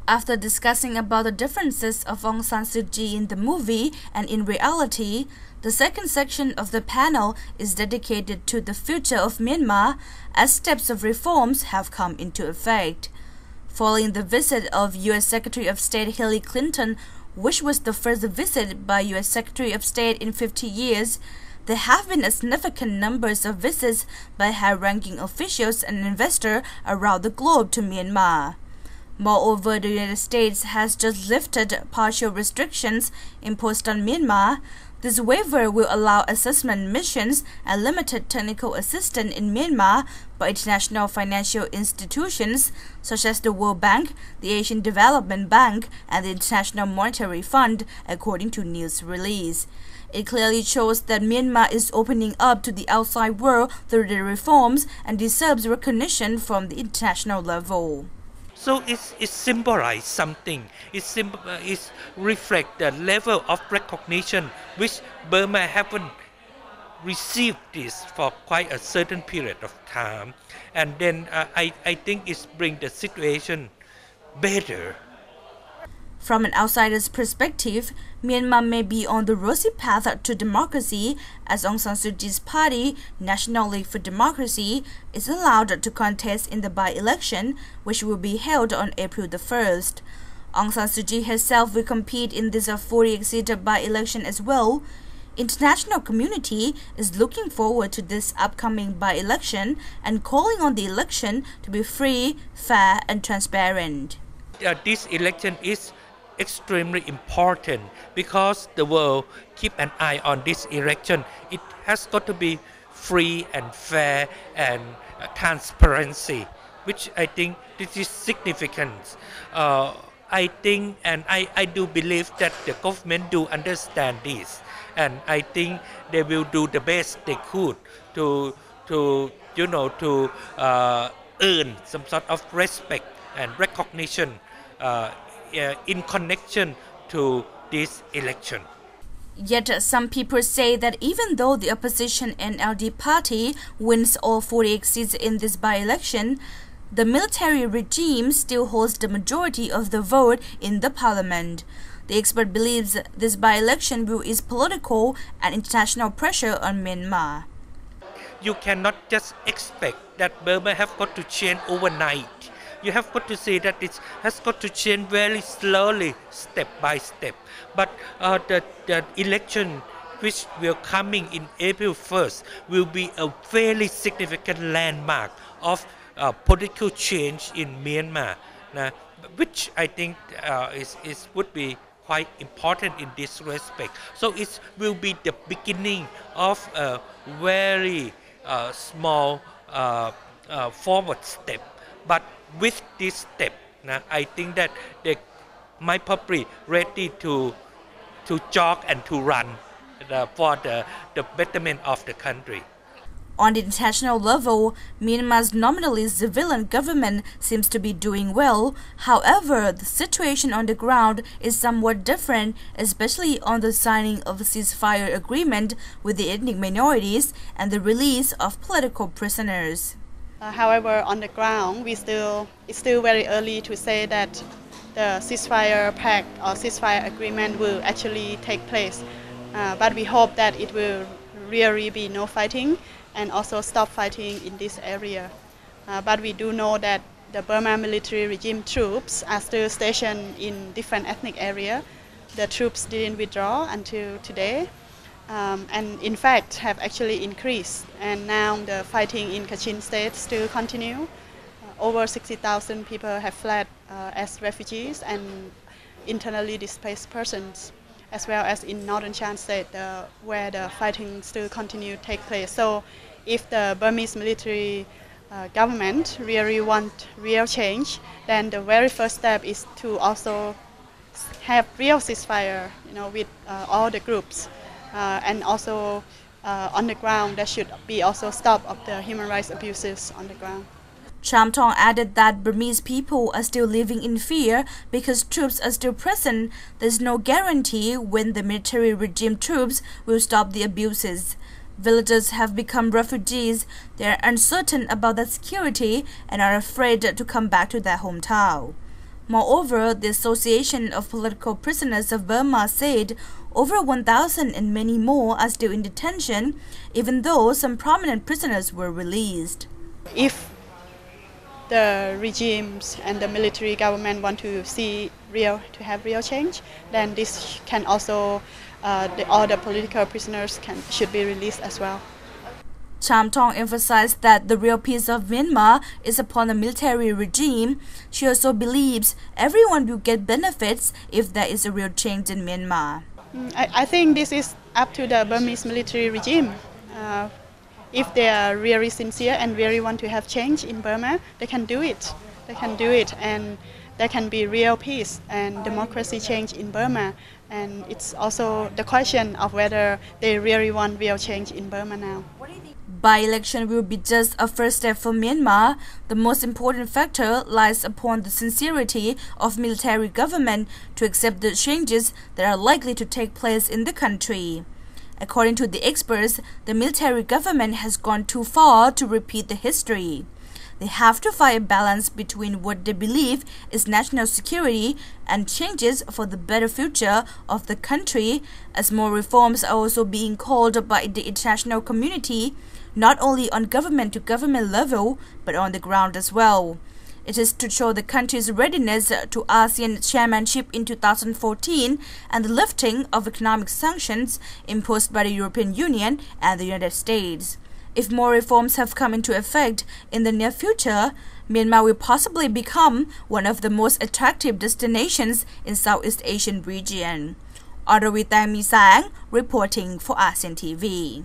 After discussing about the differences of Aung San Suu Kyi in the movie and in reality, the second section of the panel is dedicated to the future of Myanmar as steps of reforms have come into effect. Following the visit of U.S. Secretary of State Hillary Clinton, which was the first visit by U.S. Secretary of State in 50 years, there have been a significant numbers of visits by high-ranking officials and investors around the globe to Myanmar. Moreover, the United States has just lifted partial restrictions imposed on Myanmar. This waiver will allow assessment missions and limited technical assistance in Myanmar by international financial institutions such as the World Bank, the Asian Development Bank, and the International Monetary Fund, according to news release. It clearly shows that Myanmar is opening up to the outside world through the reforms and deserves recognition from the international level. So it symbolizes something. It reflects the level of recognition which Burma haven't received this for quite a certain period of time. And then I think it brings the situation better. From an outsider's perspective, Myanmar may be on the rosy path to democracy as Aung San Suu Kyi's party, National League for Democracy, is allowed to contest in the by-election, which will be held on April the 1st. Aung San Suu Kyi herself will compete in this 48-seat by-election as well. International community is looking forward to this upcoming by-election and calling on the election to be free, fair, and transparent. This election is extremely important because the world keep an eye on this election. It has got to be free and fair and transparency, which I think this is significant. I think and I do believe that the government do understand this, and I think they will do the best they could to earn some sort of respect and recognition in connection to this election. Yet some people say that even though the opposition NLD party wins all 48 seats in this by-election, the military regime still holds the majority of the vote in the parliament. The expert believes this by-election will ease political and international pressure on Myanmar. You cannot just expect that Burma have got to change overnight. You have got to say that it has got to change very slowly, step by step. But the election which will coming in April 1st will be a very significant landmark of political change in Myanmar, which I think would be quite important in this respect. So it will be the beginning of a very small forward step. But with this step, I think that they might probably ready to jog and to run for the betterment of the country. On the international level, Myanmar's nominally civilian government seems to be doing well. However, the situation on the ground is somewhat different, especially on the signing of a ceasefire agreement with the ethnic minorities and the release of political prisoners. However, on the ground, it's still very early to say that the ceasefire pact or ceasefire agreement will actually take place. But we hope that it will really be no fighting and also stop fighting in this area. But we do know that the Burma military regime troops are still stationed in different ethnic areas. The troops didn't withdraw until today. And in fact have actually increased, and now the fighting in Kachin state still continue. Over 60,000 people have fled as refugees and internally displaced persons, as well as in northern Shan state where the fighting still continue to take place. So if the Burmese military government really want real change, then the very first step is to also have real ceasefire, with all the groups. And also on the ground, there should be also stop of the human rights abuses on the ground. Chamtong added that Burmese people are still living in fear because troops are still present. There's no guarantee when the military regime troops will stop the abuses. Villagers have become refugees. They are uncertain about their security and are afraid to come back to their hometown. Moreover, the Association of Political Prisoners of Burma said over 1,000 and many more are still in detention, even though some prominent prisoners were released. If the regimes and the military government want to have real change, then this can also all the political prisoners should be released as well. Cham Thong emphasized that the real peace of Myanmar is upon the military regime. She also believes everyone will get benefits if there is a real change in Myanmar. I think this is up to the Burmese military regime. If they are really sincere and really want to have change in Burma, they can do it. They can do it, and there can be real peace and democracy change in Burma. And it's also the question of whether they really want real change in Burma now. By-election will be just a first step for Myanmar. The most important factor lies upon the sincerity of military government to accept the changes that are likely to take place in the country. According to the experts, the military government has gone too far to repeat the history. They have to find a balance between what they believe is national security and changes for the better future of the country, as more reforms are also being called by the international community, not only on government-to-government level, but on the ground as well. It is to show the country's readiness to ASEAN chairmanship in 2014 and the lifting of economic sanctions imposed by the European Union and the United States. If more reforms have come into effect in the near future, Myanmar will possibly become one of the most attractive destinations in Southeast Asian region. Onravee Tangmeesang reporting for ASEAN TV.